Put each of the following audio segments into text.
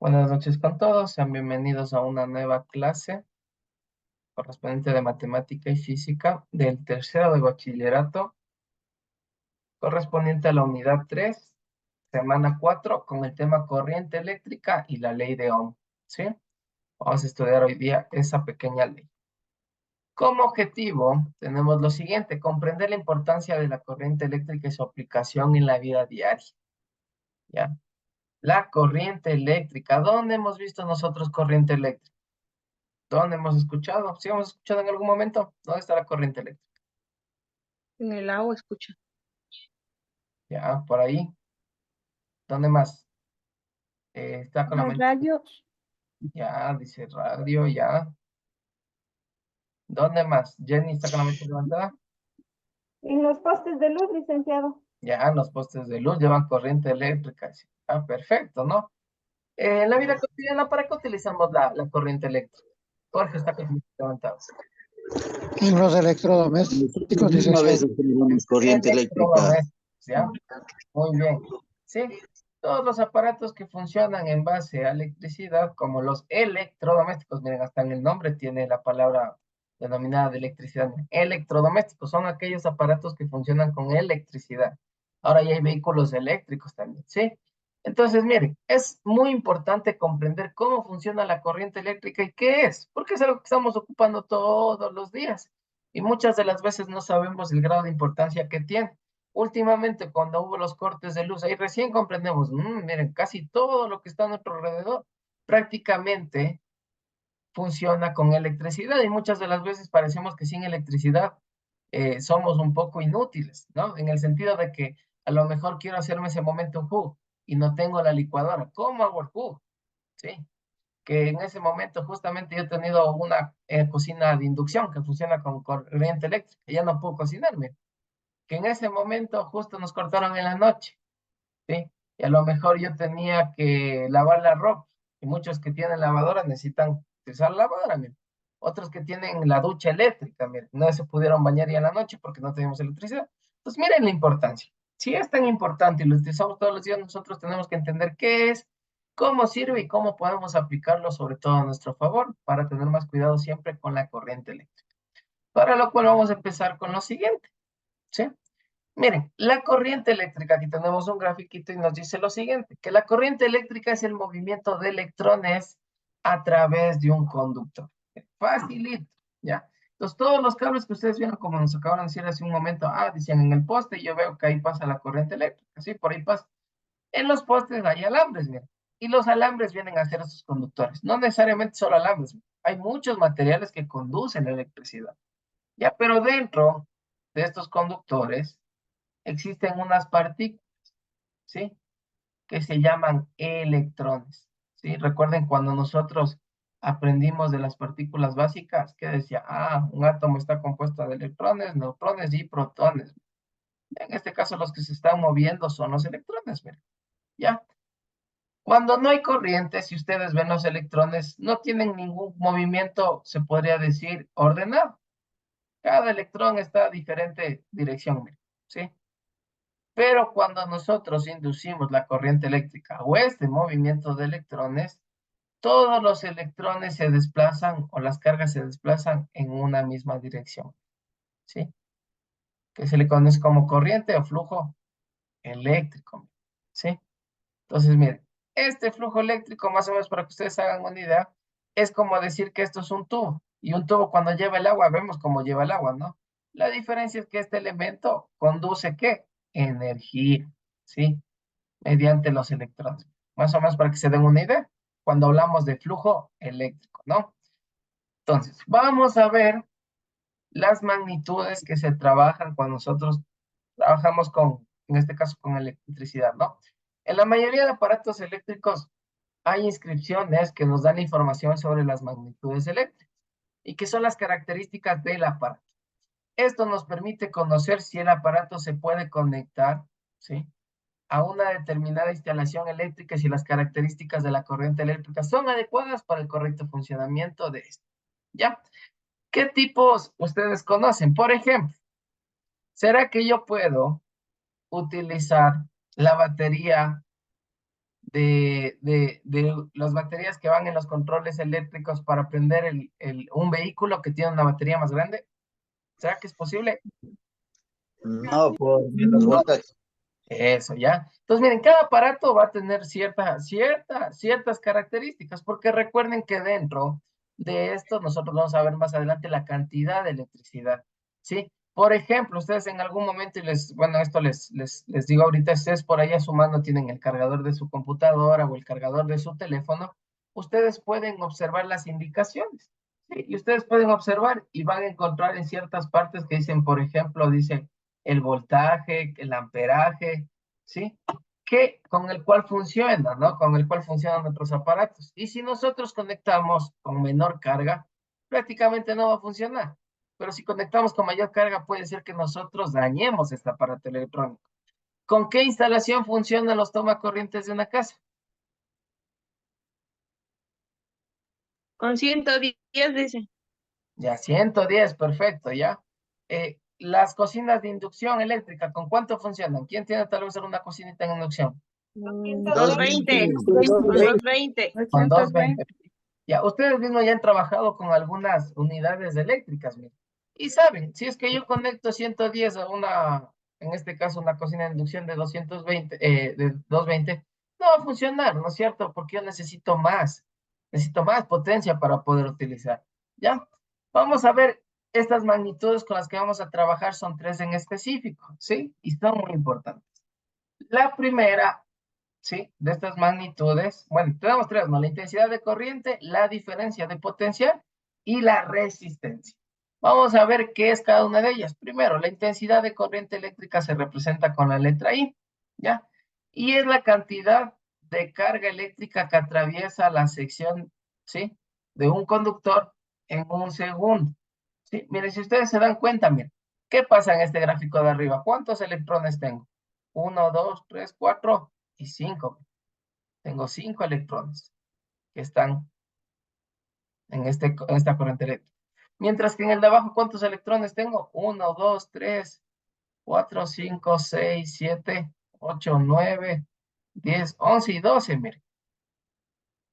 Buenas noches con todos, sean bienvenidos a una nueva clase correspondiente de matemática y física del tercero de bachillerato, correspondiente a la unidad 3, semana 4, con el tema corriente eléctrica y la ley de Ohm, ¿sí? Vamos a estudiar hoy día esa pequeña ley. Como objetivo, tenemos lo siguiente: comprender la importancia de la corriente eléctrica y su aplicación en la vida diaria, ¿ya? La corriente eléctrica, ¿dónde hemos visto nosotros corriente eléctrica? ¿Dónde hemos escuchado? ¿Sí hemos escuchado en algún momento? ¿Dónde está la corriente eléctrica? En el agua, escucha. Ya, por ahí. ¿Dónde más? Está con la Los mente. rayos, Ya, dice radio, ya. ¿Dónde más? Jenny está con la mente levantada. en los postes de luz, licenciado. Ya, los postes de luz llevan corriente eléctrica. Sí. Ah, perfecto, ¿no? En la vida cotidiana, ¿para qué utilizamos la corriente eléctrica? Jorge está con la mente levantada. En los electrodomésticos, Nosotros misma vez licenciado. generamos corriente eléctrica. Electrodomésticos, ¿ya? Muy bien. Sí, todos los aparatos que funcionan en base a electricidad, como los electrodomésticos, miren, hasta en el nombre tiene la palabra denominada de electricidad. Electrodomésticos son aquellos aparatos que funcionan con electricidad. Ahora ya hay vehículos eléctricos también, ¿sí? Entonces, miren, es muy importante comprender cómo funciona la corriente eléctrica y qué es, porque es algo que estamos ocupando todos los días y muchas de las veces no sabemos el grado de importancia que tiene. Últimamente, cuando hubo los cortes de luz, ahí recién comprendemos, miren, casi todo lo que está a nuestro alrededor prácticamente funciona con electricidad y muchas de las veces parecemos que sin electricidad somos un poco inútiles, ¿no? En el sentido de que a lo mejor quiero hacerme ese momento un jugo y no tengo la licuadora. ¿Cómo hago el jugo? ¿Sí? Que en ese momento justamente yo he tenido una cocina de inducción que funciona con corriente eléctrica, y ya no puedo cocinarme, que en ese momento justo nos cortaron en la noche, ¿sí? Y a lo mejor yo tenía que lavar la ropa, y muchos que tienen lavadora necesitan utilizar la lavadora, miren. Otros que tienen la ducha eléctrica, miren, no se pudieron bañar ya en la noche porque no teníamos electricidad. Entonces, miren la importancia. Si es tan importante y lo utilizamos todos los días, nosotros tenemos que entender qué es, cómo sirve y cómo podemos aplicarlo, sobre todo a nuestro favor, para tener más cuidado siempre con la corriente eléctrica. Para lo cual vamos a empezar con lo siguiente, ¿sí? Miren, la corriente eléctrica, aquí tenemos un grafiquito y nos dice lo siguiente, que la corriente eléctrica es el movimiento de electrones a través de un conductor. Facilito, ¿ya? Entonces, todos los cables que ustedes vieron, como nos acabaron de decir hace un momento, dicen en el poste, yo veo que ahí pasa la corriente eléctrica, ¿sí? Por ahí pasa. En los postes hay alambres, miren, y los alambres vienen a ser esos conductores. No necesariamente solo alambres, hay muchos materiales que conducen la electricidad, ¿ya? Pero dentro de estos conductores existen unas partículas, ¿sí? Que se llaman electrones, ¿sí? Recuerden cuando nosotros aprendimos de las partículas básicas, que decía, un átomo está compuesto de electrones, neutrones y protones. En este caso, los que se están moviendo son los electrones, miren, ¿ya? Cuando no hay corriente, si ustedes ven los electrones, no tienen ningún movimiento, se podría decir, ordenado. Cada electrón está a diferente dirección, miren, ¿sí? Pero cuando nosotros inducimos la corriente eléctrica o este movimiento de electrones, todos los electrones se desplazan o las cargas se desplazan en una misma dirección, ¿sí? Que se le conoce como corriente o flujo eléctrico, ¿sí? Entonces, miren, este flujo eléctrico, más o menos para que ustedes hagan una idea, es como decir que esto es un tubo. Y un tubo cuando lleva el agua, vemos cómo lleva el agua, ¿no? La diferencia es que este elemento conduce, ¿qué? Energía, ¿sí? Mediante los electrones. Más o menos para que se den una idea, cuando hablamos de flujo eléctrico, ¿no? Entonces, vamos a ver las magnitudes que se trabajan cuando nosotros trabajamos con, en este caso, con electricidad, ¿no? En la mayoría de aparatos eléctricos hay inscripciones que nos dan información sobre las magnitudes eléctricas y que son las características del aparato. Esto nos permite conocer si el aparato se puede conectar, ¿sí? A una determinada instalación eléctrica, si las características de la corriente eléctrica son adecuadas para el correcto funcionamiento de esto. ¿Ya? ¿Qué tipos ustedes conocen? Por ejemplo, ¿será que yo puedo utilizar la batería de las baterías que van en los controles eléctricos para prender un vehículo que tiene una batería más grande? ¿Será que es posible? No, por menos No. voltaje. Eso, ¿ya? Entonces, miren, cada aparato va a tener ciertas características, porque recuerden que dentro de esto nosotros vamos a ver más adelante la cantidad de electricidad, ¿sí? Por ejemplo, ustedes en algún momento, bueno, esto les digo ahorita, ustedes por ahí a su mano tienen el cargador de su computadora o el cargador de su teléfono, ustedes pueden observar las indicaciones, ¿sí? Y ustedes pueden observar y van a encontrar en ciertas partes que dicen, por ejemplo, dice el voltaje, el amperaje, ¿sí? Con el cual funciona, ¿no? Con el cual funcionan nuestros aparatos. Y si nosotros conectamos con menor carga, prácticamente no va a funcionar. Pero si conectamos con mayor carga, puede ser que nosotros dañemos este aparato electrónico. ¿Con qué instalación funcionan los tomacorrientes de una casa? Con 110 dice. Ya, 110, perfecto, ya. Las cocinas de inducción eléctrica, ¿con cuánto funcionan? ¿Quién tiene tal vez una cocinita en inducción? 220. Con 220. Con 220. Ya, ustedes mismos ya han trabajado con algunas unidades eléctricas, miren, y saben, si es que yo conecto 110 a en este caso, una cocina de inducción de 220, no va a funcionar, ¿no es cierto? Porque yo necesito más potencia para poder utilizar, ¿ya? Vamos a ver estas magnitudes con las que vamos a trabajar, son tres en específico, ¿sí? Y son muy importantes. La primera, ¿sí? De estas magnitudes, bueno, tenemos tres, ¿no? La intensidad de corriente, la diferencia de potencial y la resistencia. Vamos a ver qué es cada una de ellas. Primero, la intensidad de corriente eléctrica se representa con la letra I, ¿ya? Y es la cantidad de carga eléctrica que atraviesa la sección, ¿sí? De un conductor en un segundo, ¿sí? Miren, si ustedes se dan cuenta, miren, ¿qué pasa en este gráfico de arriba? ¿Cuántos electrones tengo? Uno, dos, tres, cuatro y 5. Tengo 5 electrones que están en esta corriente eléctrica. Mientras que en el de abajo, ¿cuántos electrones tengo? Uno, 2, 3, 4, 5, 6, 7, 8, 9, 10, 11 y 12, miren.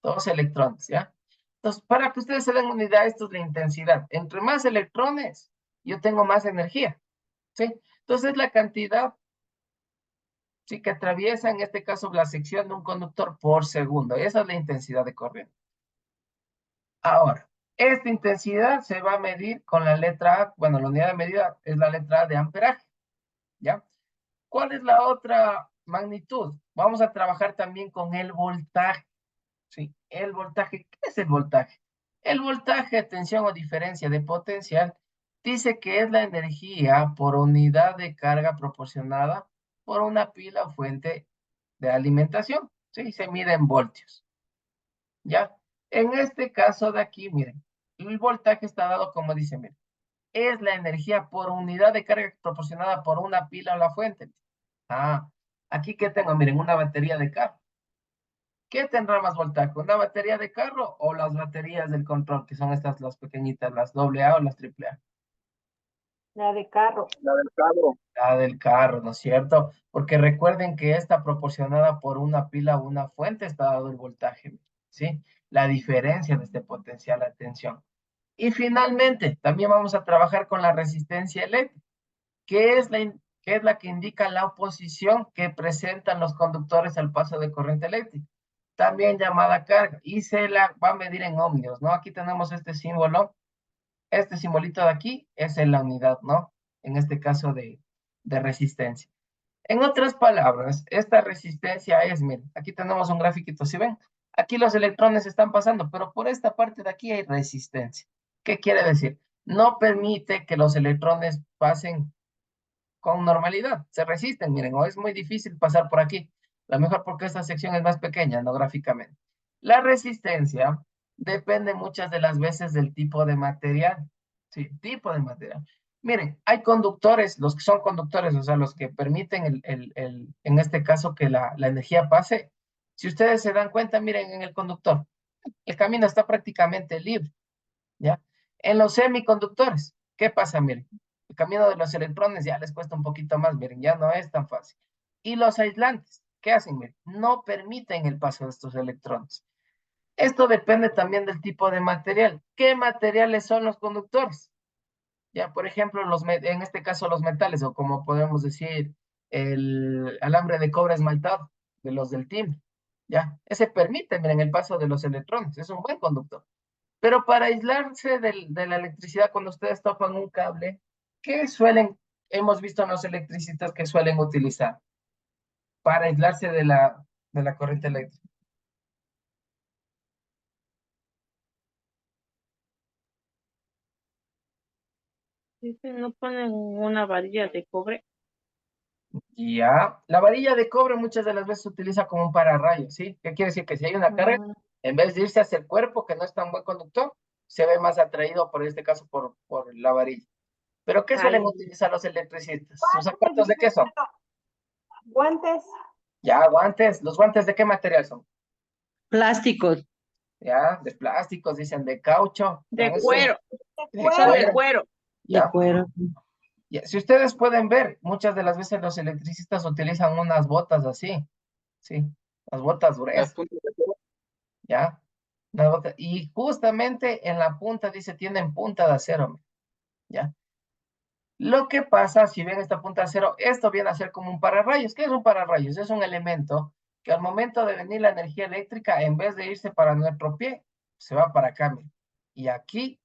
12 electrones, ¿ya? Entonces, para que ustedes se den una idea, esto es la intensidad. Entre más electrones, yo tengo más energía, ¿sí? Entonces, la cantidad, sí, que atraviesa, en este caso, la sección de un conductor por segundo. Esa es la intensidad de corriente. Ahora, esta intensidad se va a medir con la letra A. Bueno, la unidad de medida es la letra A de amperaje, ¿ya? ¿Cuál es la otra magnitud? Vamos a trabajar también con el voltaje, ¿sí? El voltaje, ¿qué es el voltaje? El voltaje, tensión o diferencia de potencial, dice que es la energía por unidad de carga proporcionada por una pila o fuente de alimentación, ¿sí? Se mide en voltios, ¿ya? En este caso de aquí, miren, el voltaje está dado como dice, miren, es la energía por unidad de carga proporcionada por una pila o la fuente. Ah, aquí que tengo, miren, una batería de carro. ¿Qué tendrá más voltaje? ¿Una batería de carro o las baterías del control, que son estas las pequeñitas, las AA o las AAA? La de carro. La del carro, ¿no es cierto? Porque recuerden que está proporcionada por una pila o una fuente, está dado el voltaje, ¿sí? La diferencia de este potencial a tensión. Y finalmente, también vamos a trabajar con la resistencia eléctrica, que es la que indica la oposición que presentan los conductores al paso de corriente eléctrica, también llamada carga, y se la va a medir en ohmios, ¿no? Aquí tenemos este símbolo, este simbolito de aquí es en la unidad, ¿no? En este caso de resistencia. En otras palabras, esta resistencia es, miren, aquí tenemos un grafiquito, ¿sí ven? Aquí los electrones están pasando, pero por esta parte de aquí hay resistencia. ¿Qué quiere decir? No permite que los electrones pasen con normalidad, se resisten, miren, o es muy difícil pasar por aquí. Lo mejor porque esta sección es más pequeña, no gráficamente. La resistencia depende muchas de las veces del tipo de material. Sí, tipo de material. Miren, hay conductores, los que son conductores, o sea, los que permiten en este caso que la energía pase. Si ustedes se dan cuenta, miren en el conductor, el camino está prácticamente libre, ¿ya? En los semiconductores, ¿qué pasa? Miren, el camino de los electrones ya les cuesta un poquito más, miren, ya no es tan fácil. Y los aislantes, ¿qué hacen? Miren, no permiten el paso de estos electrones. Esto depende también del tipo de material. ¿Qué materiales son los conductores? Ya, por ejemplo, en este caso los metales, o como podemos decir, el alambre de cobre esmaltado, de los del timbre. Ya, ese permite, miren, el paso de los electrones, es un buen conductor. Pero para aislarse de la electricidad, cuando ustedes topan un cable, ¿qué hemos visto en los electricistas que suelen utilizar para aislarse de la corriente eléctrica? Dice, no ponen una varilla de cobre. Ya, la varilla de cobre muchas de las veces se utiliza como un pararrayos, ¿sí? ¿Qué quiere decir? Que si hay una carga, Ah, en vez de irse hacia el cuerpo, que no es tan buen conductor, se ve más atraído por este caso por la varilla. ¿Pero qué suelen ay, utilizar los electricistas? ¿Sus zapatos de qué son? guantes. Ya, guantes. ¿Los guantes de qué material son? Plásticos. Ya, de plásticos, dicen de caucho. De Eso, cuero. de Son de cuero. cuero. De Ya. cuero. Ya, si ustedes pueden ver, muchas de las veces los electricistas utilizan unas botas así, ¿sí? Las botas Las gruesas, puntas de acero. ¿ya? Y justamente en la punta dice, tienen punta de acero, ¿ya? Lo que pasa, si ven esta punta de acero, esto viene a ser como un pararrayos. ¿Qué es un pararrayos? Es un elemento que al momento de venir la energía eléctrica, en vez de irse para nuestro pie, se va para acá, miren. Y aquí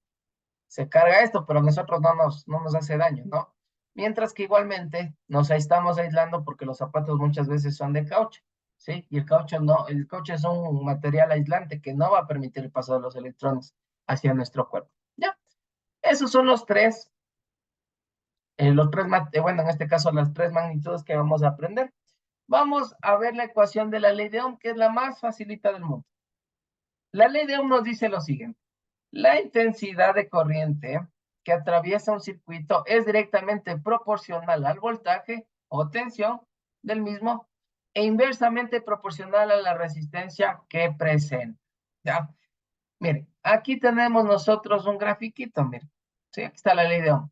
se carga esto, pero a nosotros no nos hace daño, ¿no? Mientras que igualmente nos estamos aislando porque los zapatos muchas veces son de caucho, ¿sí? Y el caucho no, el caucho es un material aislante que no va a permitir el paso de los electrones hacia nuestro cuerpo. ¿Ya? Esos son bueno, en este caso las tres magnitudes que vamos a aprender. Vamos a ver la ecuación de la ley de Ohm, que es la más facilita del mundo. La ley de Ohm nos dice lo siguiente. La intensidad de corriente que atraviesa un circuito es directamente proporcional al voltaje o tensión del mismo e inversamente proporcional a la resistencia que presenta. ¿Ya? Miren, aquí tenemos nosotros un grafiquito, miren. Sí, aquí está la ley de Ohm.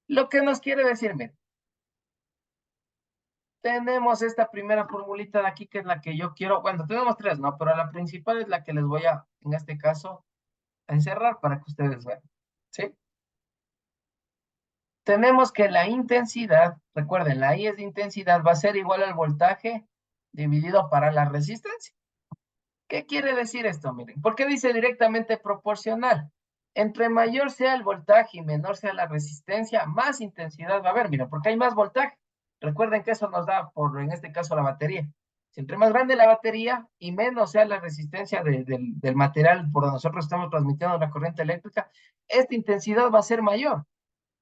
Lo que nos quiere decir, miren, tenemos esta primera formulita de aquí que es la que yo quiero, bueno, tenemos tres, ¿no? Pero la principal es la que les voy a, en este caso, a encerrar para que ustedes vean. ¿Sí? Tenemos que la intensidad, recuerden, la I es de intensidad, va a ser igual al voltaje dividido para la resistencia. ¿Qué quiere decir esto? Miren, ¿por qué dice directamente proporcional? Entre mayor sea el voltaje y menor sea la resistencia, más intensidad va a haber, miren, porque hay más voltaje. Recuerden que eso nos da, en este caso, la batería. Si entre más grande la batería y menos sea la resistencia del material por donde nosotros estamos transmitiendo la corriente eléctrica, esta intensidad va a ser mayor.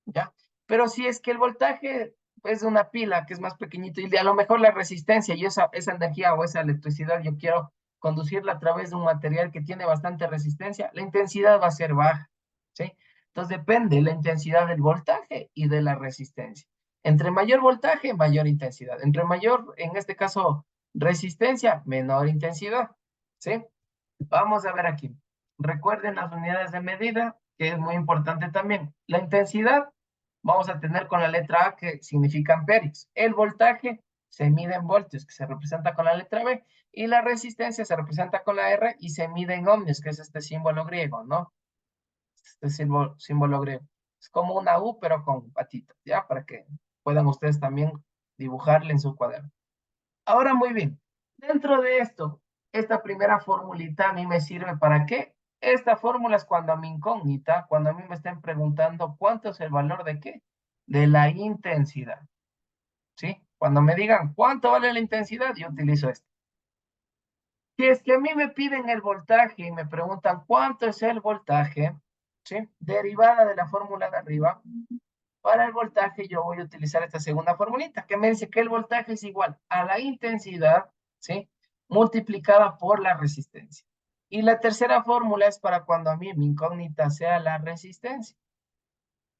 ¿Ya? Pero si es que el voltaje es de una pila que es más pequeñito y a lo mejor la resistencia y esa energía o esa electricidad yo quiero conducirla a través de un material que tiene bastante resistencia, la intensidad va a ser baja, ¿sí? Entonces depende la intensidad del voltaje y de la resistencia. Entre mayor voltaje, mayor intensidad. Entre mayor, en este caso, resistencia, menor intensidad, ¿sí? Vamos a ver aquí. Recuerden las unidades de medida, que es muy importante también. La intensidad, vamos a tener con la letra A, que significa amperios. El voltaje se mide en voltios, que se representa con la letra B. Y la resistencia se representa con la R y se mide en ohmios, que es este símbolo griego, ¿no? Este símbolo griego. Es como una U, pero con patitas, ¿ya? Para que puedan ustedes también dibujarle en su cuaderno. Ahora, muy bien. Dentro de esto, esta primera formulita a mí me sirve para qué. Esta fórmula es cuando a mi incógnita, cuando a mí me estén preguntando cuánto es el valor de qué, de la intensidad. ¿Sí? Cuando me digan cuánto vale la intensidad, yo utilizo esto. Si es que a mí me piden el voltaje y me preguntan cuánto es el voltaje, ¿sí? Derivada de la fórmula de arriba, para el voltaje yo voy a utilizar esta segunda formulita, que me dice que el voltaje es igual a la intensidad, ¿sí? Multiplicada por la resistencia. Y la tercera fórmula es para cuando a mí mi incógnita sea la resistencia,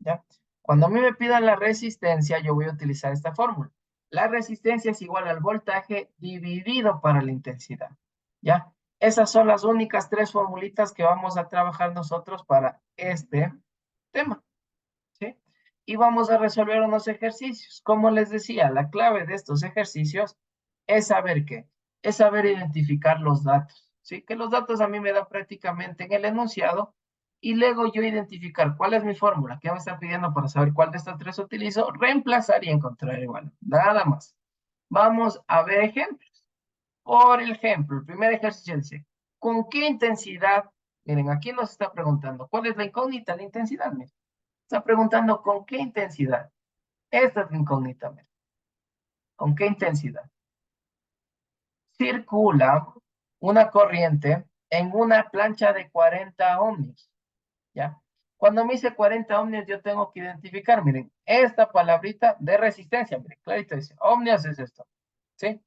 ¿ya? Cuando a mí me pidan la resistencia, yo voy a utilizar esta fórmula. La resistencia es igual al voltaje dividido para la intensidad, ¿ya? Esas son las únicas tres formulitas que vamos a trabajar nosotros para este tema. ¿Sí? Y vamos a resolver unos ejercicios. Como les decía, la clave de estos ejercicios Es saber qué, es saber identificar los datos, ¿sí? Que los datos a mí me dan prácticamente en el enunciado y luego yo identificar cuál es mi fórmula, qué me está pidiendo para saber cuál de estas tres utilizo, reemplazar y encontrar el valor, nada más. Vamos a ver ejemplos. Por ejemplo, el primer ejercicio dice, ¿con qué intensidad? Miren, aquí nos está preguntando, ¿cuál es la incógnita? La intensidad, miren. Está preguntando, ¿con qué intensidad? Esta es la incógnita, miren. ¿Con qué intensidad? Circula una corriente en una plancha de 40 ohmios, ¿ya? Cuando me dice 40 ohmios, yo tengo que identificar, miren, esta palabrita de resistencia, miren, clarito dice, ohmios es esto, ¿sí?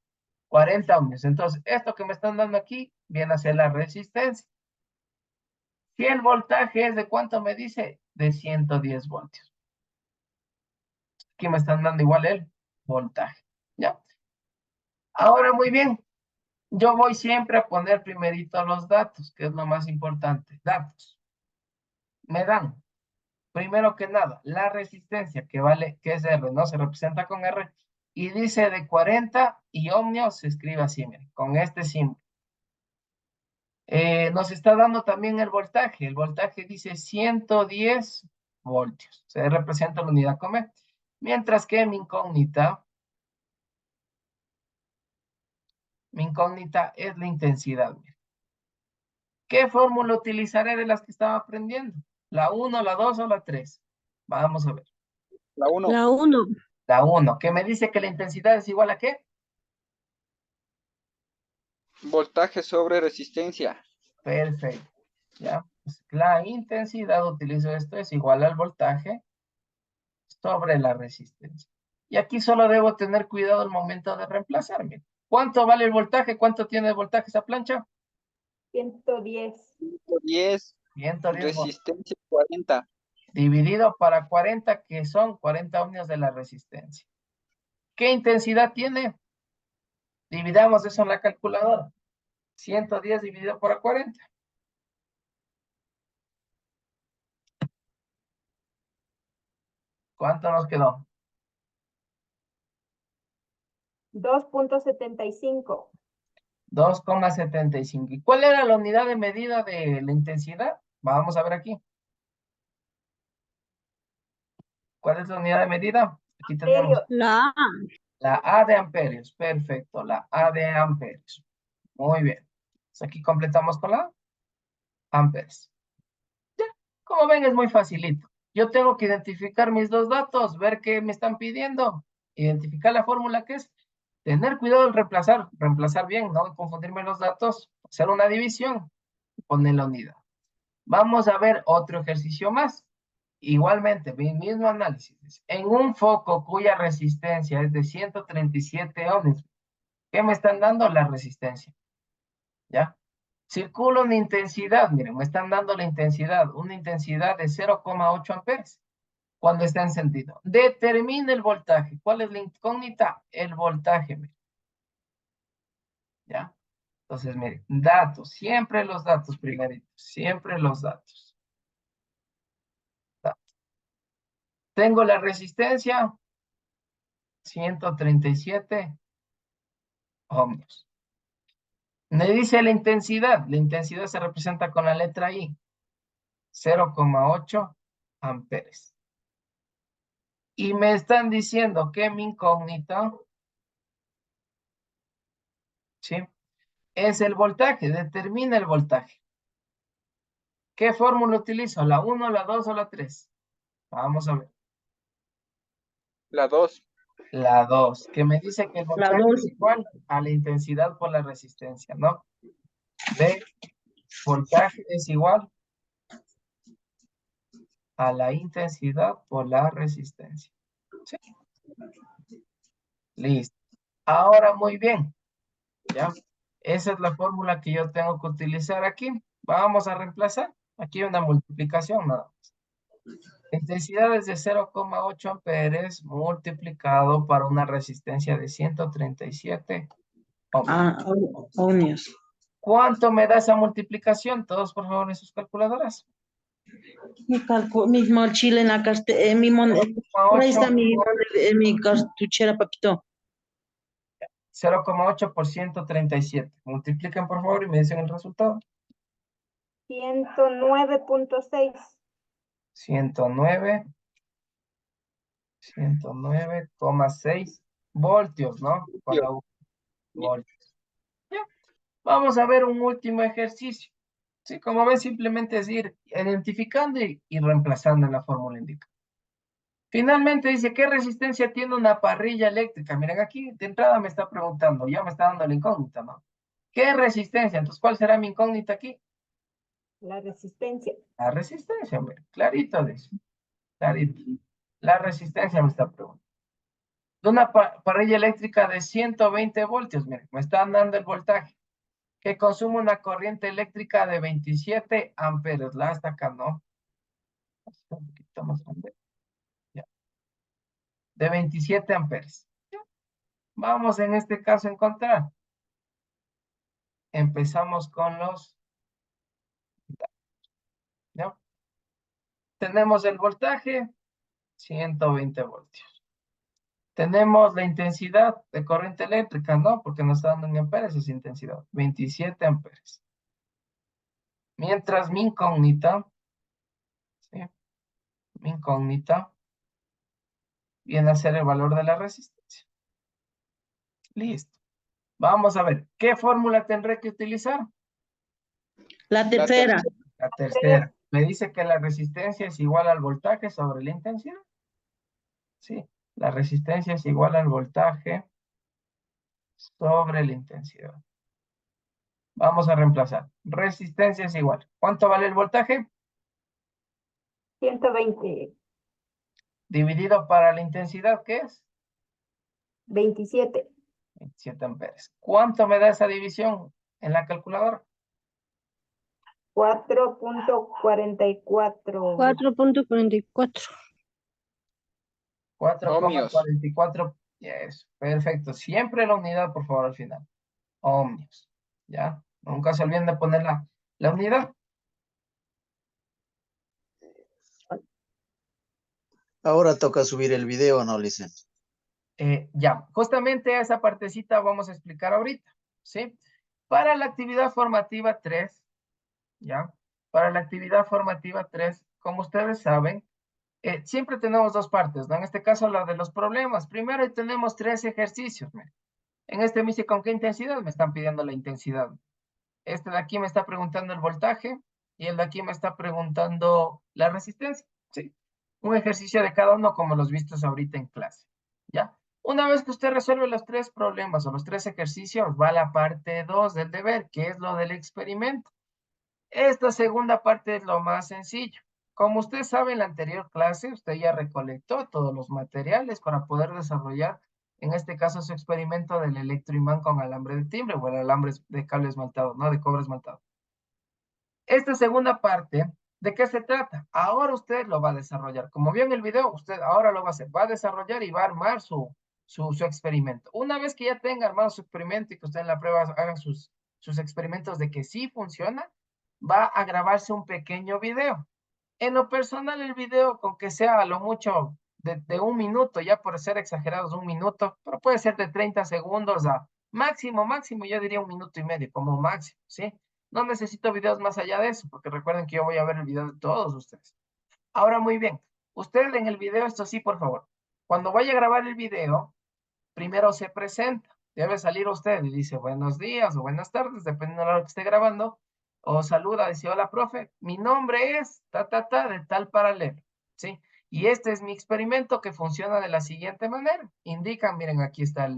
40 ohmios. Entonces, esto que me están dando aquí viene a ser la resistencia. Si el voltaje es de cuánto me dice, de 110 voltios. Aquí me están dando igual el voltaje, ¿ya? Ahora, muy bien. Yo voy siempre a poner primerito los datos, que es lo más importante. Datos. Me dan, primero que nada, la resistencia, que vale, que es R, ¿no? Se representa con R. Y dice de 40 y ohmios se escribe así, miren, con este símbolo. Nos está dando también el voltaje. El voltaje dice 110 voltios. Se representa la unidad con E. Mientras que mi incógnita es la intensidad. ¿Qué fórmula utilizaré de las que estaba aprendiendo? ¿La 1, la 2 o la 3? Vamos a ver. La 1. La 1. La 1, que me dice que la intensidad es igual a ¿qué? Voltaje sobre resistencia. Perfecto. ¿Ya? Pues la intensidad, utilizo esto, es igual al voltaje sobre la resistencia. Y aquí solo debo tener cuidado al momento de reemplazarme. ¿Cuánto vale el voltaje? ¿Cuánto tiene de voltaje esa plancha? 110. 10. 110 voltios. Resistencia 40. Dividido para 40, que son 40 ohmios de la resistencia. ¿Qué intensidad tiene? Dividamos eso en la calculadora. 110 dividido por 40. ¿Cuánto nos quedó? 2.75. 2,75. ¿Y cuál era la unidad de medida de la intensidad? Vamos a ver aquí. ¿Cuál es la unidad de medida? Aquí tenemos La A. la A de amperios. Perfecto, la A de amperios. Muy bien. Entonces aquí completamos con la amperes. Ya, como ven, es muy facilito. Yo tengo que identificar mis dos datos, ver qué me están pidiendo, identificar la fórmula que es, tener cuidado al reemplazar bien, no confundirme los datos, hacer una división, poner la unidad. Vamos a ver otro ejercicio más. Igualmente, mi mismo análisis. En un foco cuya resistencia es de 137 ohms, ¿qué me están dando? La resistencia. ¿Ya? Circula una intensidad, miren, me están dando la intensidad, una intensidad de 0,8 amperes cuando está encendido. Determina el voltaje. ¿Cuál es la incógnita? El voltaje, miren. ¿Ya? Entonces, miren, datos, siempre los datos primeritos, siempre los datos. Tengo la resistencia, 137 ohmios. Me dice la intensidad se representa con la letra I, 0,8 amperes. Y me están diciendo que mi incógnita, ¿sí? Es el voltaje, determina el voltaje. ¿Qué fórmula utilizo? ¿La 1, la 2 o la 3? Vamos a ver. La 2. La 2, que me dice que el La voltaje es 2. igual a la intensidad por la resistencia, ¿no? B, voltaje es igual a la intensidad por la resistencia. ¿Sí? Listo. Ahora, muy bien. ¿Ya? Esa es la fórmula que yo tengo que utilizar aquí. Vamos a reemplazar. Aquí hay una multiplicación nada más. Intensidad es de 0,8 amperes multiplicado para una resistencia de 137 ohmios. Ah, ohmios. ¿Cuánto me da esa multiplicación? Todos, por favor, en sus calculadoras. Mi mochila en la cartera, mi por ahí está 0,8. mi cartuchera, papito. 0,8 por 137. Multipliquen, por favor, y me dicen el resultado. 109.6. 109,6 voltios, ¿no? Con la U, voltios. Ya. Vamos a ver un último ejercicio. Sí, como ven, simplemente es ir identificando y reemplazando en la fórmula indicada. Finalmente dice, ¿qué resistencia tiene una parrilla eléctrica? Miren, aquí de entrada me está preguntando, ya me está dando la incógnita, ¿no? ¿Qué resistencia? Entonces, ¿cuál será mi incógnita aquí? La resistencia. La resistencia, hombre, clarito de eso, clarito. La resistencia me está preguntando. De una parrilla eléctrica de 120 voltios, miren, me están dando el voltaje, que consume una corriente eléctrica de 27 amperes. La hasta acá, ¿no? Un poquito más grande. Ya. De 27 amperes. Ya. Vamos en este caso a encontrar. Empezamos con los... ¿Ya? Tenemos el voltaje, 120 voltios. Tenemos la intensidad de corriente eléctrica, ¿no? Porque nos está dando en amperes esa intensidad, 27 amperes. Mientras mi incógnita, ¿sí? Mi incógnita viene a ser el valor de la resistencia. Listo. Vamos a ver, ¿qué fórmula tendré que utilizar? La tercera. La tercera. Me dice que la resistencia es igual al voltaje sobre la intensidad. Sí, la resistencia es igual al voltaje sobre la intensidad. Vamos a reemplazar. Resistencia es igual. ¿Cuánto vale el voltaje? 120. Dividido para la intensidad, ¿qué es? 27. 27 amperes. ¿Cuánto me da esa división en la calculadora? 4.44. 4.44. 4,44. Yes, perfecto. Siempre la unidad, por favor, al final. Ohmios. ¿Ya? Nunca se olviden de poner la unidad. Ahora toca subir el video, ¿no, Licen? Ya, justamente esa partecita vamos a explicar ahorita, ¿sí? Para la actividad formativa 3, ¿ya? Para la actividad formativa 3, como ustedes saben, siempre tenemos dos partes, ¿no? En este caso, la de los problemas. Primero tenemos 3 ejercicios, miren. En este me dice con qué intensidad, me están pidiendo la intensidad. Este de aquí me está preguntando el voltaje y el de aquí me está preguntando la resistencia, ¿sí? Un ejercicio de cada uno como los vistos ahorita en clase, ¿ya? Una vez que usted resuelve los 3 problemas o los 3 ejercicios, va a la parte 2 del deber, que es lo del experimento. Esta segunda parte es lo más sencillo. Como usted sabe, en la anterior clase, usted ya recolectó todos los materiales para poder desarrollar, en este caso, su experimento del electroimán con alambre de timbre o el alambre de cable esmaltado, no de cobre esmaltado. Esta segunda parte, ¿de qué se trata? Ahora usted lo va a desarrollar. Como vio en el video, usted ahora lo va a hacer. Va a desarrollar y va a armar su experimento. Una vez que ya tenga armado su experimento y que usted en la prueba haga sus experimentos de que sí funciona, va a grabarse un pequeño video. En lo personal, el video, con que sea a lo mucho de 1 minuto, ya por ser exagerados 1 minuto, pero puede ser de 30 segundos a máximo, yo diría 1 minuto y medio, como máximo, ¿sí? No necesito videos más allá de eso, porque recuerden que yo voy a ver el video de todos ustedes. Ahora, muy bien, usted en el video, esto sí, por favor, cuando vaya a grabar el video, primero se presenta. Debe salir usted y dice buenos días o buenas tardes, dependiendo de lo que esté grabando, o saluda, dice hola, profe, mi nombre es de tal paralelo, ¿sí? Y este es mi experimento que funciona de la siguiente manera. Indican, miren, aquí está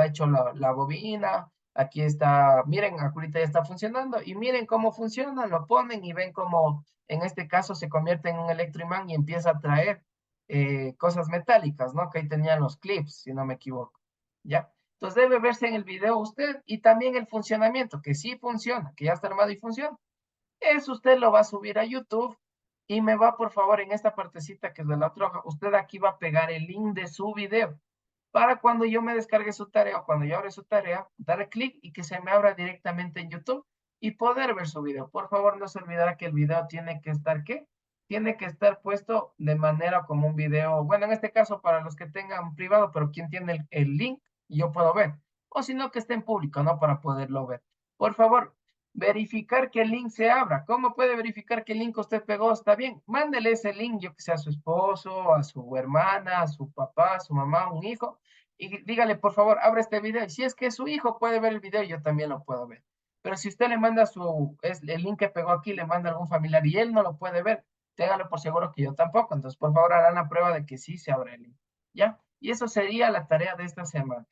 hecho la bobina, aquí está, miren, ahorita ya está funcionando, y miren cómo funciona, lo ponen y ven cómo, en este caso, se convierte en un electroimán y empieza a traer cosas metálicas, ¿no? Que ahí tenían los clips, si no me equivoco, ¿ya? Entonces debe verse en el video usted y también el funcionamiento, que sí funciona, que ya está armado y funciona. Eso usted lo va a subir a YouTube y me va, por favor, en esta partecita que es de la otra hoja, usted aquí va a pegar el link de su video para cuando yo me descargue su tarea o cuando yo abra su tarea, darle clic y que se me abra directamente en YouTube y poder ver su video. Por favor, no se olvidará que el video tiene que estar, ¿qué? Tiene que estar puesto de manera como un video, bueno, en este caso para los que tengan privado, pero quien tiene el link, yo puedo ver. o si no que esté en público, ¿no? Para poderlo ver. Por favor, verificar que el link se abra. ¿Cómo puede verificar que el link que usted pegó está bien? Mándele ese link, yo que sé, a su esposo, a su hermana, a su papá, a su mamá, un hijo, y dígale, por favor, abre este video. Y si es que su hijo puede ver el video, yo también lo puedo ver. Pero si usted le manda el link que pegó aquí, le manda a algún familiar y él no lo puede ver, téngalo por seguro que yo tampoco. Entonces, por favor, harán la prueba de que sí se abre el link. ¿Ya? Y eso sería la tarea de esta semana.